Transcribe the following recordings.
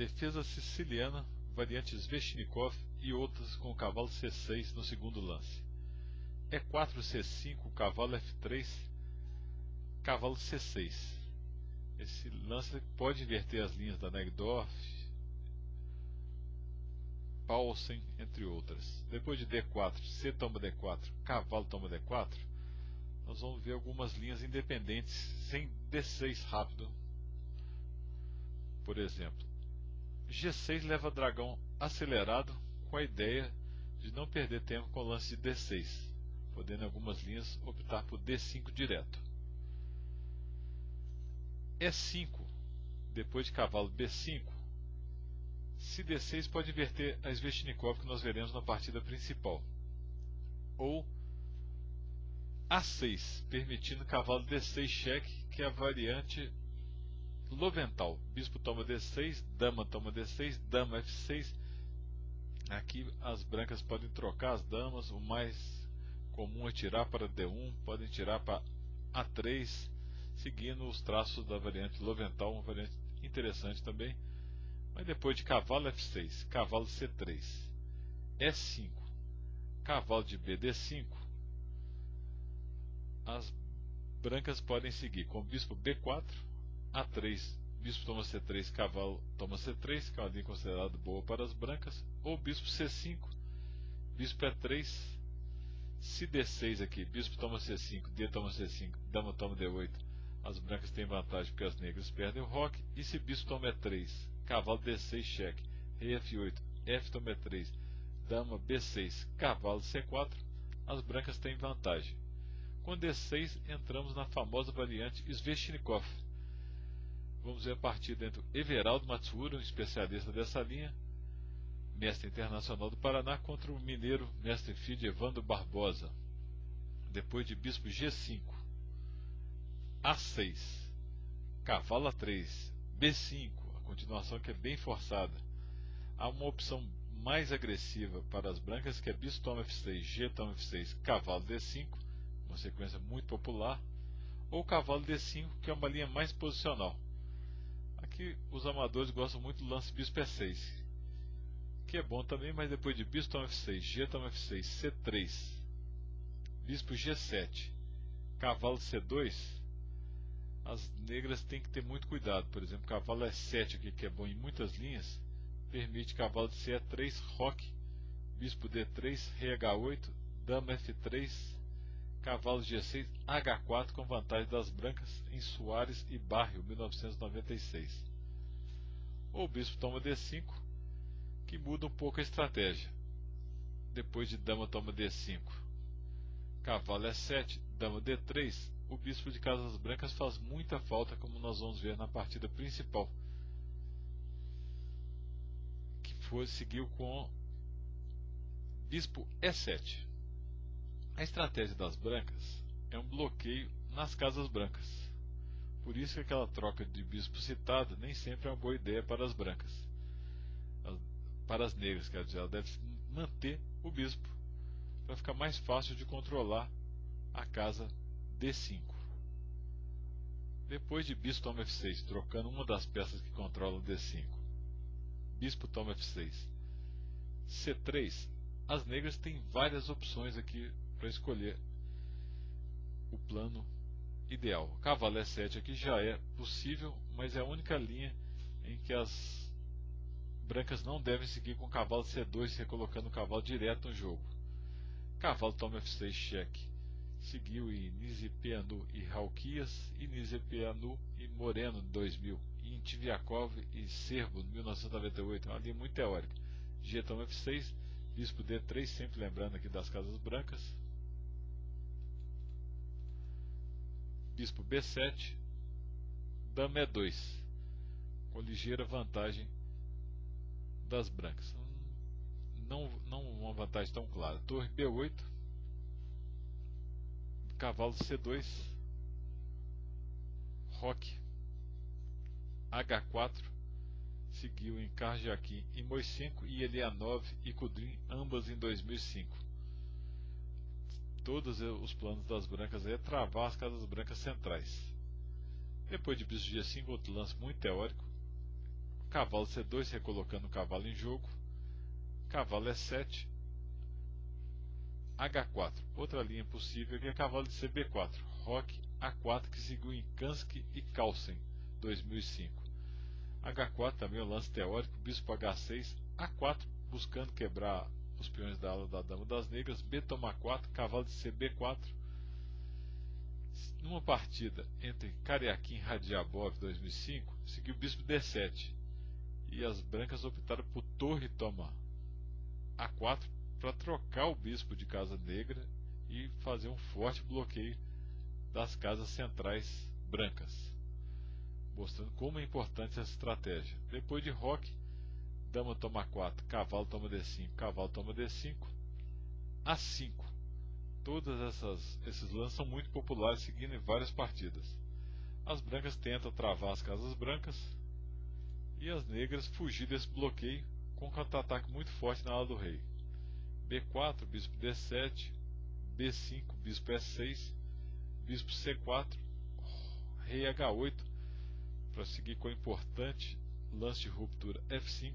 defesa siciliana, variante Sveshnikov e outras com o cavalo C6 no segundo lance. E4, C5, cavalo F3, cavalo C6. Esse lance pode inverter as linhas da Negdorf, Paulsen, entre outras. Depois de D4, C toma D4, cavalo toma D4, nós vamos ver algumas linhas independentes sem D6 rápido. Por exemplo, G6 leva dragão acelerado com a ideia de não perder tempo com o lance de D6, podendo em algumas linhas optar por D5 direto. E5, depois de cavalo B5, se D6 pode inverter a Sveshnikov que nós veremos na partida principal. Ou A6, permitindo cavalo D6 cheque, que é a variante Loventhal. Bispo toma D6, dama toma D6, dama F6. Aqui as brancas podem trocar as damas, o mais comum é tirar para D1, podem tirar para A3, seguindo os traços da variante Loventhal, uma variante interessante também. Mas depois de cavalo F6, cavalo C3, E5, cavalo de BD5, as brancas podem seguir com bispo B4, A3, bispo toma C3, cavalo toma C3, que é uma linha considerada boa para as brancas, ou bispo C5, bispo E3, se D6 aqui, bispo toma C5, D toma C5, dama toma D8, as brancas têm vantagem porque as negras perdem o roque, e se bispo toma E3, cavalo D6 cheque, rei F8, F toma E3, dama B6, cavalo C4, as brancas têm vantagem. Com D6 entramos na famosa variante Sveshnikov. Vamos ver a partida entre Everaldo Matsuura, um especialista dessa linha, mestre internacional do Paraná, contra o mineiro mestre filho Evandro Barbosa. Depois de bispo G5, A6, cavalo A3, B5, a continuação que é bem forçada. Há uma opção mais agressiva para as brancas, que é bispo toma F6, G toma F6, cavalo D5, uma sequência muito popular, ou cavalo D5, que é uma linha mais posicional. Aqui os amadores gostam muito do lance bispo E6, que é bom também, mas depois de bispo toma F6, G toma F6, C3, bispo G7, cavalo C2, as negras têm que ter muito cuidado. Por exemplo, cavalo E7 aqui, que é bom em muitas linhas, permite cavalo de C3, roque, bispo D3, rei H8, dama F3, cavalo G6, H4, com vantagem das brancas em Soares e Barrio, 1996. Ou bispo toma D5, que muda um pouco a estratégia. Depois de dama toma D5, cavalo E7, dama D3, o bispo de casas brancas faz muita falta, como nós vamos ver na partida principal, que seguiu com bispo E7. A estratégia das brancas é um bloqueio nas casas brancas. Por isso que aquela troca de bispo citada nem sempre é uma boa ideia para as brancas. Para as negras, quer dizer, ela deve manter o bispo para ficar mais fácil de controlar a casa D5. Depois de bispo toma F6, trocando uma das peças que controla o D5, bispo toma F6, C3, as negras têm várias opções aqui para escolher o plano ideal. Cavalo E7 aqui já é possível, mas é a única linha em que as brancas não devem seguir com cavalo C2, recolocando o cavalo direto no jogo. Cavalo toma F6 cheque, seguiu em Nizipeanu e Halquias, e Nizipeanu e Moreno, 2000, e em Tiviakov e Serbo, 1998, é uma linha muito teórica. G toma F6, bispo D3, sempre lembrando aqui das casas brancas, bispo B7, dama E2, com ligeira vantagem das brancas, não uma vantagem tão clara. Torre B8, cavalo C2, roque, H4, seguiu em Karjakin e Moisenko, e Elianov e Kudrin, ambas em 2005. Todos os planos das brancas é travar as casas brancas centrais. Depois de bispo G5, outro lance muito teórico, cavalo C2 recolocando o cavalo em jogo, cavalo E7, H4. Outra linha possível aqui é cavalo de CB4, roque A4, que seguiu em Kansky e Carlsen 2005. H4 também é um lance teórico, bispo H6, A4 buscando quebrar os peões da ala da dama das negras, B toma 4, cavalo de CB4. Numa partida entre Karyakin e Radiabov 2005, seguiu bispo D7 e as brancas optaram por torre toma A4 para trocar o bispo de casa negra e fazer um forte bloqueio das casas centrais brancas, mostrando como é importante essa estratégia. Depois de roque, dama toma 4, cavalo toma D5, cavalo toma D5, A5. Todos esses lances são muito populares, seguindo em várias partidas. As brancas tentam travar as casas brancas e as negras fugir desse bloqueio com um contra-ataque muito forte na ala do rei. B4, bispo D7, B5, bispo E6, bispo C4, rei H8, para seguir com o importante lance de ruptura F5,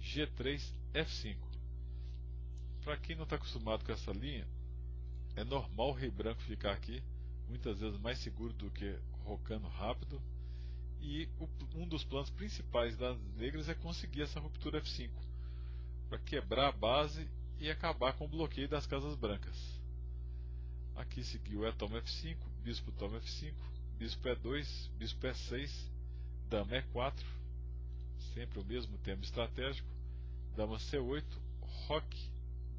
G3, F5. Para quem não está acostumado com essa linha, é normal o rei branco ficar aqui, muitas vezes mais seguro do que rocando rápido, e um dos planos principais das negras é conseguir essa ruptura F5, para quebrar a base e acabar com o bloqueio das casas brancas. Aqui seguiu E toma F5, bispo toma F5, bispo E2, bispo E6, dama E4, sempre o mesmo tema estratégico, dama C8, roque,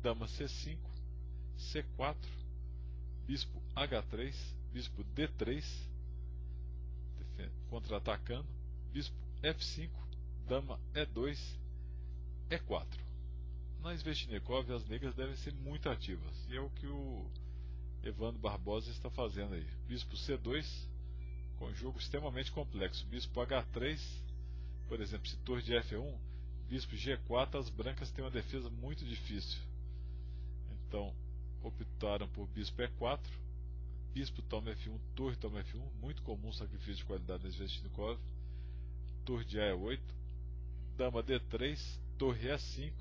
dama C5, C4, bispo H3, bispo D3, contra-atacando, bispo F5, dama E2, E4. Na Sveshnikov, as negras devem ser muito ativas, e é o que o Evandro Barbosa está fazendo aí. Bispo C2, com um jogo extremamente complexo. Bispo H3, por exemplo, se torre de F1, bispo G4, as brancas têm uma defesa muito difícil. Então, optaram por bispo E4, bispo toma F1, torre toma F1, muito comum sacrifício de qualidade da Sveshnikov, torre de A8, dama D3, torre E5.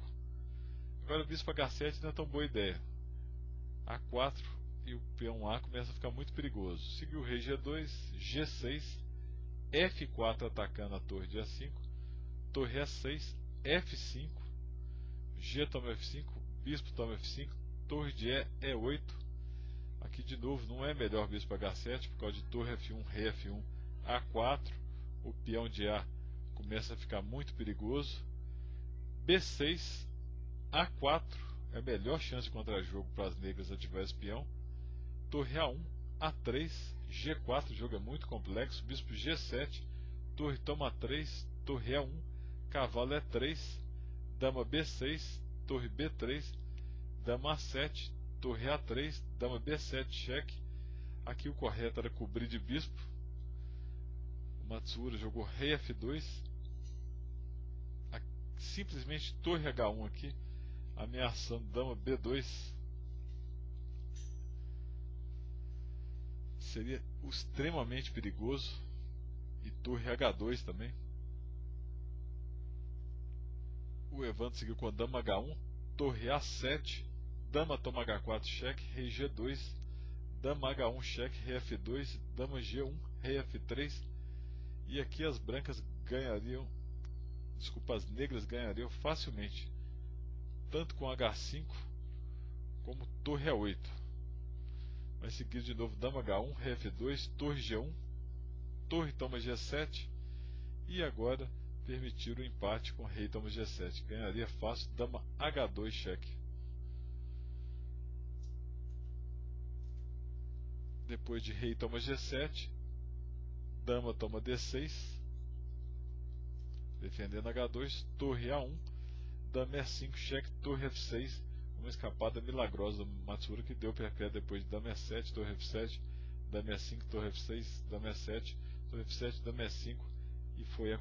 Agora o bispo H7 não é tão boa ideia. A4 e o peão A começa a ficar muito perigoso. Seguiu o rei G2, G6, F4 atacando a torre de A5, torre E6, F5, G toma F5, bispo toma F5, torre de E8. Aqui de novo não é melhor bispo H7 por causa de torre F1, rei F1, A4, o peão de A começa a ficar muito perigoso. B6, A4 é a melhor chance de contra-jogo para as negras ativar esse peão. Torre A1, A3, G4, o jogo é muito complexo. Bispo G7, torre toma 3, torre A1, cavalo E3, dama B6, torre B3, dama A7, torre A3, dama B7, cheque. Aqui o correto era cobrir de bispo. O Matsuura jogou rei F2, simplesmente torre H1 aqui, ameaçando dama B2. Seria extremamente perigoso. E torre H2 também. O Evandro seguiu com a dama H1, torre A7, dama toma H4, cheque, rei G2, dama H1, cheque, rei F2, dama G1, rei F3. E aqui as brancas ganhariam, desculpa, as negras ganhariam facilmente, tanto com H5 como torre A8. Vai seguir de novo dama H1, rei F2, torre G1, torre toma G7 e agora permitir o empate com rei toma G7. Ganharia fácil, dama H2, cheque. Depois de rei toma G7, dama toma D6, defendendo H2, torre A1, dama E5, cheque, torre F6. Uma escapada milagrosa do Matsuura que deu perpétuo depois de dama E7, torre F7, dama E5, torre F6, dama E7, torre F7, dama E5 e foi a